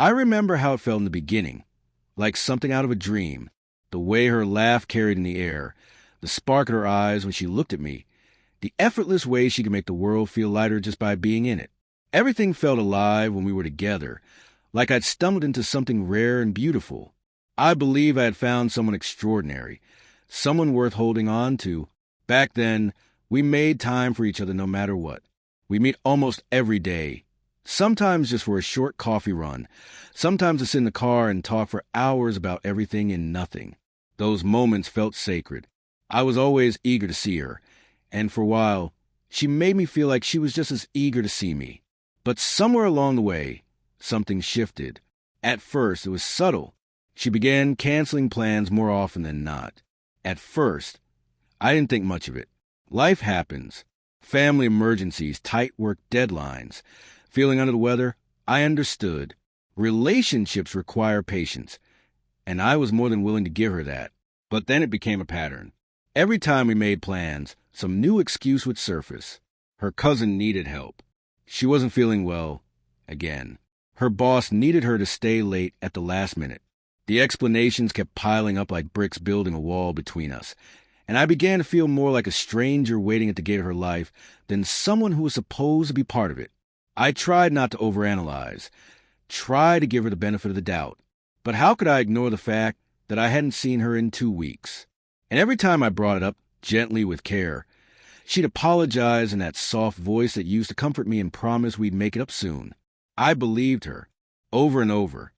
I remember how it felt in the beginning, like something out of a dream. The way her laugh carried in the air, the spark in her eyes when she looked at me, the effortless way she could make the world feel lighter just by being in it. Everything felt alive when we were together, like I'd stumbled into something rare and beautiful. I believe I had found someone extraordinary, someone worth holding on to. Back then, we made time for each other no matter what. We meet almost every day, sometimes just for a short coffee run, sometimes to sit in the car and talk for hours about everything and nothing. Those moments felt sacred. I was always eager to see her, and for a while, she made me feel like she was just as eager to see me. But somewhere along the way, something shifted. At first, it was subtle. She began canceling plans more often than not. At first, I didn't think much of it. Life happens. Family emergencies, tight work deadlines. Feeling under the weather, I understood. Relationships require patience, and I was more than willing to give her that. But then it became a pattern. Every time we made plans, some new excuse would surface. Her cousin needed help. She wasn't feeling well again. Her boss needed her to stay late at the last minute. The explanations kept piling up like bricks building a wall between us, and I began to feel more like a stranger waiting at the gate of her life than someone who was supposed to be part of it. I tried not to overanalyze, tried to give her the benefit of the doubt, but how could I ignore the fact that I hadn't seen her in 2 weeks? And every time I brought it up, gently with care, she'd apologize in that soft voice that used to comfort me and promise we'd make it up soon. I believed her, over and over.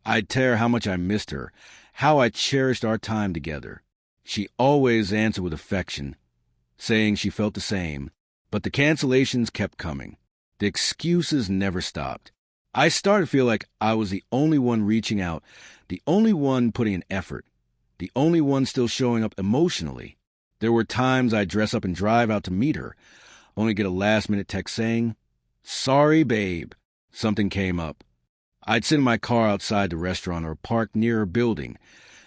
I'd tell her how much I missed her, how I cherished our time together. She always answered with affection, saying she felt the same, but the cancellations kept coming. The excuses never stopped. I started to feel like I was the only one reaching out, the only one putting in effort, the only one still showing up emotionally. There were times I'd dress up and drive out to meet her, only to get a last-minute text saying, "Sorry, babe, something came up." I'd sit in my car outside the restaurant or parked near her building,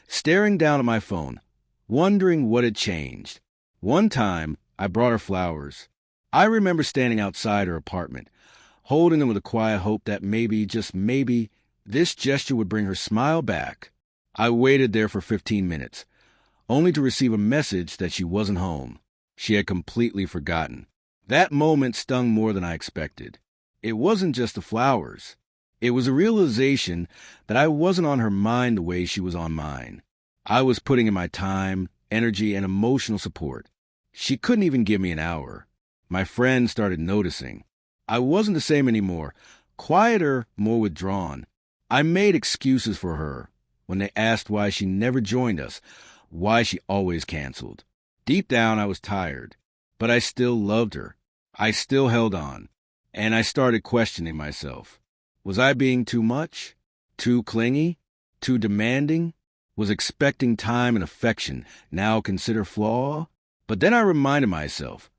staring down at my phone, wondering what had changed. One time, I brought her flowers. I remember standing outside her apartment, holding them with a quiet hope that maybe, just maybe, this gesture would bring her smile back. I waited there for 15 minutes, only to receive a message that she wasn't home. She had completely forgotten. That moment stung more than I expected. It wasn't just the flowers. It was a realization that I wasn't on her mind the way she was on mine. I was putting in my time, energy, and emotional support. She couldn't even give me an hour. My friends started noticing. I wasn't the same anymore, quieter, more withdrawn. I made excuses for her when they asked why she never joined us, why she always canceled. Deep down, I was tired, but I still loved her. I still held on, and I started questioning myself. Was I being too much? Too clingy? Too demanding? Was expecting time and affection now considered flaw? But then I reminded myself,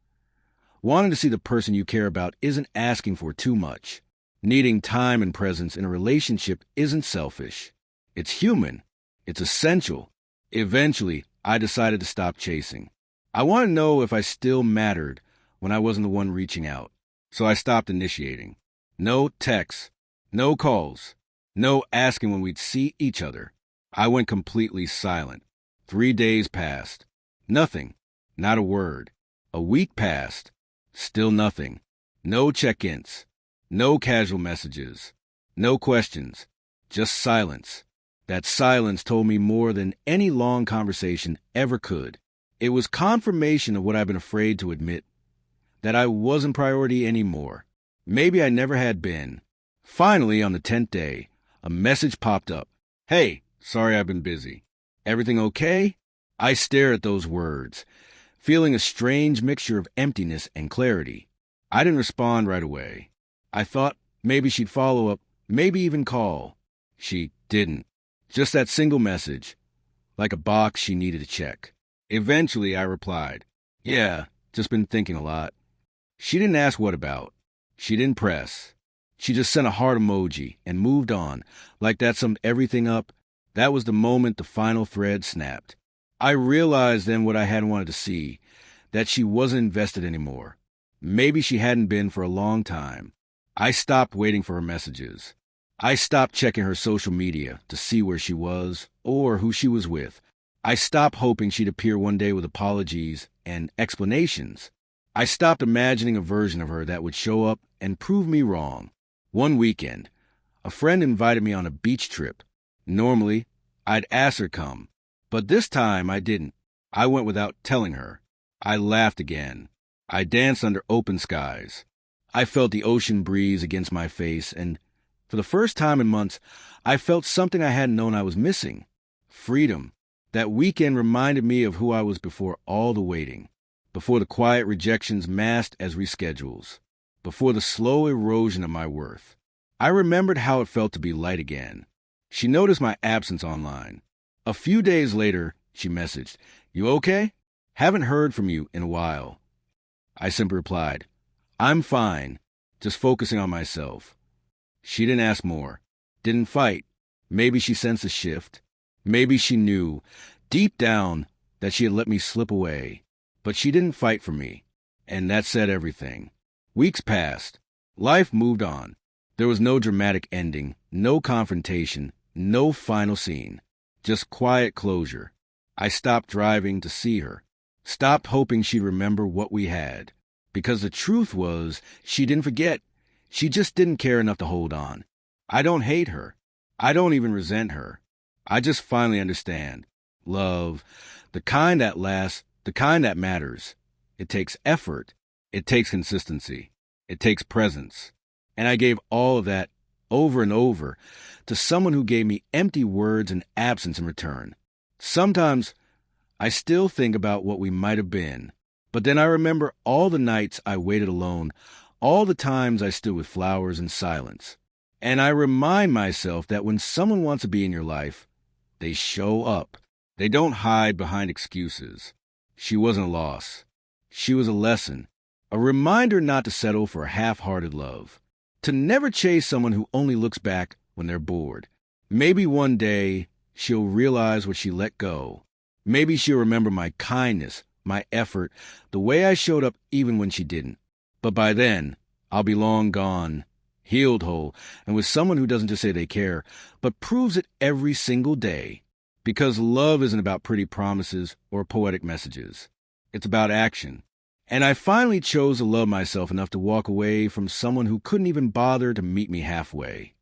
wanting to see the person you care about isn't asking for too much. Needing time and presence in a relationship isn't selfish. It's human. It's essential. Eventually, I decided to stop chasing. I wanted to know if I still mattered when I wasn't the one reaching out. So I stopped initiating. No texts. No calls. No asking when we'd see each other. I went completely silent. 3 days passed. Nothing. Not a word. A week passed. Still nothing. No check-ins. No casual messages. No questions. Just silence. That silence told me more than any long conversation ever could. It was confirmation of what I've been afraid to admit, that I wasn't priority anymore. Maybe I never had been. Finally, on the 10th day, a message popped up. "Hey, sorry I've been busy. Everything okay?" I stared at those words, feeling a strange mixture of emptiness and clarity. I didn't respond right away. I thought maybe she'd follow up, maybe even call. She didn't. Just that single message, like a box she needed to check. Eventually, I replied, "Yeah, just been thinking a lot." She didn't ask what about. She didn't press. She just sent a heart emoji and moved on, like that summed everything up. That was the moment the final thread snapped. I realized then what I hadn't wanted to see, that she wasn't invested anymore. Maybe she hadn't been for a long time. I stopped waiting for her messages. I stopped checking her social media to see where she was or who she was with. I stopped hoping she'd appear one day with apologies and explanations. I stopped imagining a version of her that would show up and prove me wrong. One weekend, a friend invited me on a beach trip. Normally, I'd ask her to come, but this time I didn't. I went without telling her. I laughed again. I danced under open skies. I felt the ocean breeze against my face, and for the first time in months, I felt something I hadn't known I was missing. Freedom. That weekend reminded me of who I was before all the waiting, before the quiet rejections masked as reschedules, before the slow erosion of my worth. I remembered how it felt to be light again. She noticed my absence online. A few days later, she messaged, "You okay? Haven't heard from you in a while." I simply replied, "I'm fine, just focusing on myself." She didn't ask more, didn't fight. Maybe she sensed a shift. Maybe she knew, deep down, that she had let me slip away. But she didn't fight for me, and that said everything. Weeks passed. Life moved on. There was no dramatic ending, no confrontation, no final scene. Just quiet closure. I stopped driving to see her. Stopped hoping she'd remember what we had. Because the truth was, she didn't forget. She just didn't care enough to hold on. I don't hate her. I don't even resent her. I just finally understand. Love, the kind that lasts, the kind that matters. It takes effort. It takes consistency. It takes presence. And I gave all of that over and over to someone who gave me empty words and absence in return. Sometimes I still think about what we might have been, but then I remember all the nights I waited alone, all the times I stood with flowers in silence. And I remind myself that when someone wants to be in your life, they show up. They don't hide behind excuses. She wasn't a loss. She was a lesson, a reminder not to settle for half-hearted love, to never chase someone who only looks back when they're bored. Maybe one day she'll realize what she let go. Maybe she'll remember my kindness, my effort, the way I showed up even when she didn't. But by then, I'll be long gone, healed whole, and with someone who doesn't just say they care, but proves it every single day. Because love isn't about pretty promises or poetic messages. It's about action. And I finally chose to love myself enough to walk away from someone who couldn't even bother to meet me halfway.